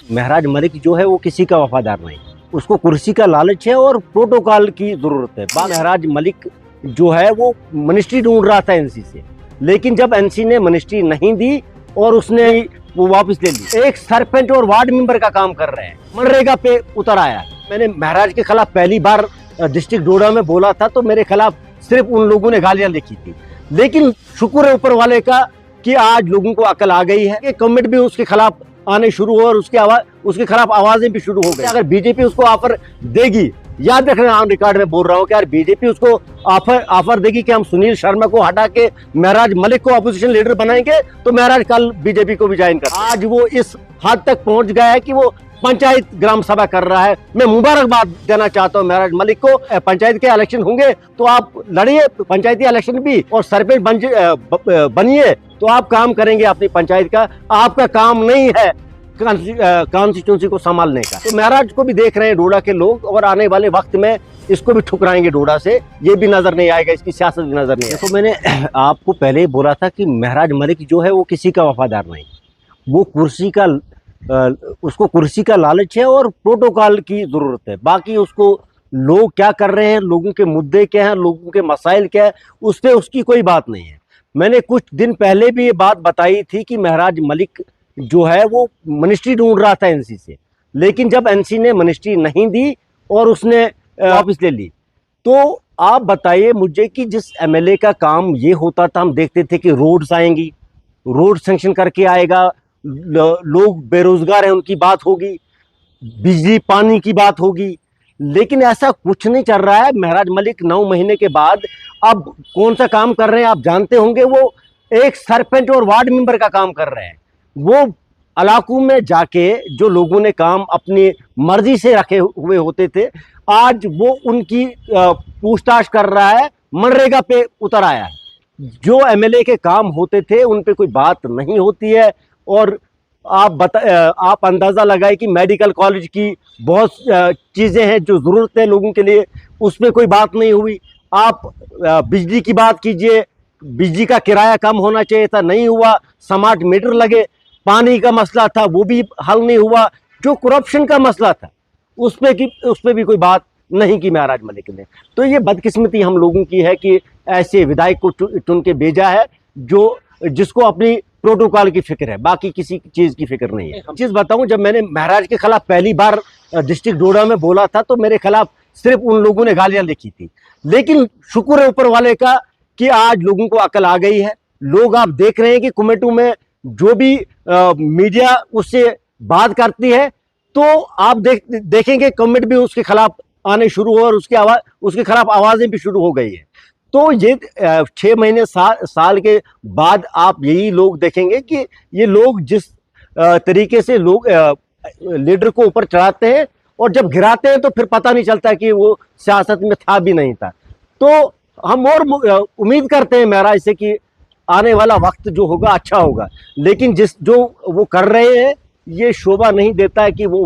महराज मलिक जो है वो किसी का वफादार नहीं, उसको कुर्सी का लालच है और प्रोटोकॉल की जरूरत है। महराज मलिक जो है वो मिनिस्ट्री ढूंढ रहा था एनसी से, लेकिन जब एनसी ने मिनिस्ट्री नहीं दी और उसने वो वापस ले ली। एक सरपंच और वार्ड मेंबर का काम कर रहे हैं, मनरेगा पे उतर आया। मैंने महराज के खिलाफ पहली बार डिस्ट्रिक्ट डोडा में बोला था तो मेरे खिलाफ सिर्फ उन लोगों ने गालियां लिखी थी, लेकिन शुक्र है ऊपर वाले का कि आज लोगों को अकल आ गई है कि कमेंट भी उसके खिलाफ आने शुरू हो और उसके खिलाफ आवाजें भी शुरू हो गई। अगर बीजेपी उसको ऑफर देगी, याद रखना ऑन रिकॉर्ड में बोल रहा हूँ कि यार बीजेपी उसको ऑफर देगी कि हम सुनील शर्मा को हटा के महराज मलिक को अपोजिशन लीडर बनाएंगे, तो महराज कल बीजेपी को भी ज्वाइन कर। आज वो इस हद तक पहुंच गया है कि वो पंचायत ग्राम सभा कर रहा है। मैं मुबारकबाद देना चाहता हूँ महराज मलिक को। पंचायत के इलेक्शन होंगे तो आप लड़िए पंचायती इलेक्शन भी, और सरपंच बनिए तो आप काम करेंगे अपनी पंचायत का। आपका काम नहीं है कॉन्स्टिट्यूंसी को संभालने का। तो महराज को भी देख रहे हैं डोडा के लोग, और आने वाले वक्त में इसको भी ठुकराएंगे डोडा से। ये भी नजर नहीं आएगा, इसकी सियासत भी नजर नहीं आएगी। तो मैंने आपको पहले ही बोला था कि महराज मलिक जो है वो किसी का वफादार नहीं, वो उसको कुर्सी का लालच है और प्रोटोकॉल की जरूरत है। बाकी उसको लोग क्या कर रहे हैं, लोगों के मुद्दे क्या हैं, लोगों के मसाइल क्या है, उस पर उसकी कोई बात नहीं है। मैंने कुछ दिन पहले भी ये बात बताई थी कि महराज मलिक जो है वो मिनिस्ट्री ढूंढ रहा था एनसी से, लेकिन जब एनसी ने मिनिस्ट्री नहीं दी और उसने वापस ले ली। तो आप बताइए मुझे कि जिस एमएलए का काम ये होता था, हम देखते थे कि रोड्स आएंगी, रोड सैंक्शन करके आएगा, लोग बेरोजगार हैं उनकी बात होगी, बिजली पानी की बात होगी, लेकिन ऐसा कुछ नहीं चल रहा है। महराज मलिक 9 महीने के बाद अब कौन सा काम कर रहे हैं आप जानते होंगे। वो एक सरपंच और वार्ड मेंबर का काम कर रहे हैं। वो इलाकों में जाके जो लोगों ने काम अपनी मर्जी से रखे हुए होते थे, आज वो उनकी पूछताछ कर रहा है, मनरेगा पे उतर आया है। जो एमएलए के काम होते थे उन पे कोई बात नहीं होती है। और आप अंदाजा लगाए कि मेडिकल कॉलेज की बहुत चीजें हैं जो जरूरत है लोगों के लिए, उस पर कोई बात नहीं हुई। आप बिजली की बात कीजिए, बिजली का किराया कम होना चाहिए था, नहीं हुआ। स्मार्ट मीटर लगे, पानी का मसला था, वो भी हल नहीं हुआ। जो करप्शन का मसला था उस पे भी कोई बात नहीं की महराज मलिक ने। तो ये बदकिस्मती हम लोगों की है कि ऐसे विधायक को चुन के भेजा है जिसको अपनी प्रोटोकॉल की फिक्र है, बाकी किसी चीज की फिक्र नहीं है। चीज बताऊं, जब मैंने महराज के खिलाफ पहली बार डिस्ट्रिक्ट डोडा में बोला था तो मेरे खिलाफ सिर्फ उन लोगों ने गालियां लिखी थी, लेकिन शुक्र है ऊपर वाले का कि आज लोगों को अकल आ गई है। लोग आप देख रहे हैं कि कमेटू में जो भी मीडिया उससे बात करती है तो आप देखेंगे कमेंट भी उसके खिलाफ आने शुरू हो और उसके खिलाफ आवाजें भी शुरू हो गई है। तो ये 6 महीने साल के बाद आप यही लोग देखेंगे कि ये लोग जिस तरीके से लोग लीडर को ऊपर चढ़ाते हैं और जब गिराते हैं तो फिर पता नहीं चलता कि वो सियासत में था भी नहीं था। तो हम और उम्मीद करते हैं महराज से कि आने वाला वक्त जो होगा अच्छा होगा, लेकिन जो वो कर रहे हैं ये शोभा नहीं देता है कि वो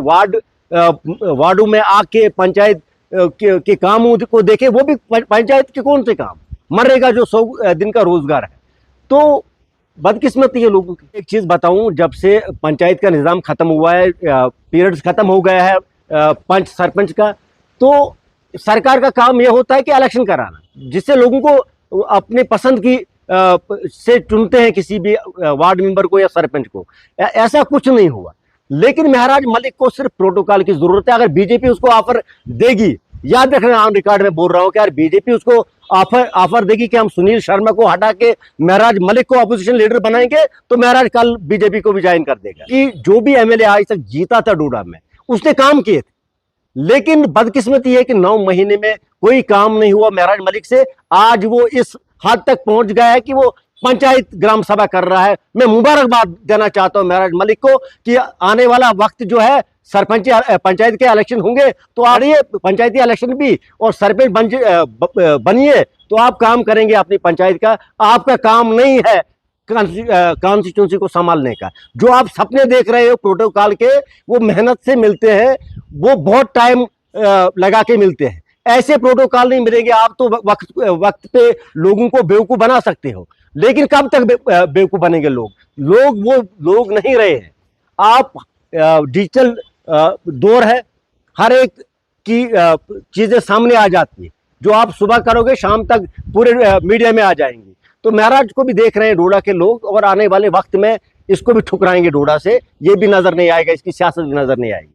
वार्डों में आके पंचायत के कामों को देखे, वो भी पंचायत के कौन से काम, मरेगा जो 100 दिन का रोजगार है। तो बदकिस्मती है लोगों की। एक चीज बताऊं, जब से पंचायत का निजाम खत्म हुआ है, पीरियड्स खत्म हो गया है पंच सरपंच का, तो सरकार का काम यह होता है कि इलेक्शन कराना, जिससे लोगों को अपने पसंद की से चुनते हैं किसी भी वार्ड मेंबर को या सरपंच को। ऐसा कुछ नहीं हुआ, लेकिन महराज मलिक को सिर्फ प्रोटोकॉल की जरूरत है। अगर बीजेपी उसको ऑफर देगी, याद रखना ऑन रिकॉर्ड में बोल रहा हूं कि यार बीजेपी उसको ऑफर देगी कि हम सुनील शर्मा को हटा के महराज मलिक को अपोजिशन लीडर बनाएंगे, तो महराज कल बीजेपी को भी ज्वाइन कर देगा। कि जो भी एमएलए आज तक जीता था डोडा में उसने काम किए थे, लेकिन बदकिस्मती है कि 9 महीने में कोई काम नहीं हुआ महराज मलिक से। आज वो इस हद तक पहुंच गया है कि वो पंचायत ग्राम सभा कर रहा है। मैं मुबारकबाद देना चाहता हूं महराज मलिक को कि आने वाला वक्त जो है पंचायत के इलेक्शन होंगे तो आ रही है पंचायती इलेक्शन भी, और सरपंच बनिए तो आप काम करेंगे अपनी पंचायत का। आपका काम नहीं है कॉन्स्टिट्यूंसी को संभालने का। जो आप सपने देख रहे हो प्रोटोकॉल के, वो मेहनत से मिलते हैं, वो बहुत टाइम लगा के मिलते हैं। ऐसे प्रोटोकॉल नहीं मिलेंगे। आप तो वक्त पे लोगों को बेवकूफ बना सकते हो, लेकिन कब तक बेवकूफ बनेंगे लोग वो लोग नहीं रहे हैं। आप डिजिटल दौर है, हर एक की चीजें सामने आ जाती है, जो आप सुबह करोगे शाम तक पूरे मीडिया में आ जाएंगी। तो महराज को भी देख रहे हैं डोडा के लोग, और आने वाले वक्त में इसको भी ठुकराएंगे डोडा से, ये भी नजर नहीं आएगा, इसकी सियासत भी नजर नहीं आएगी।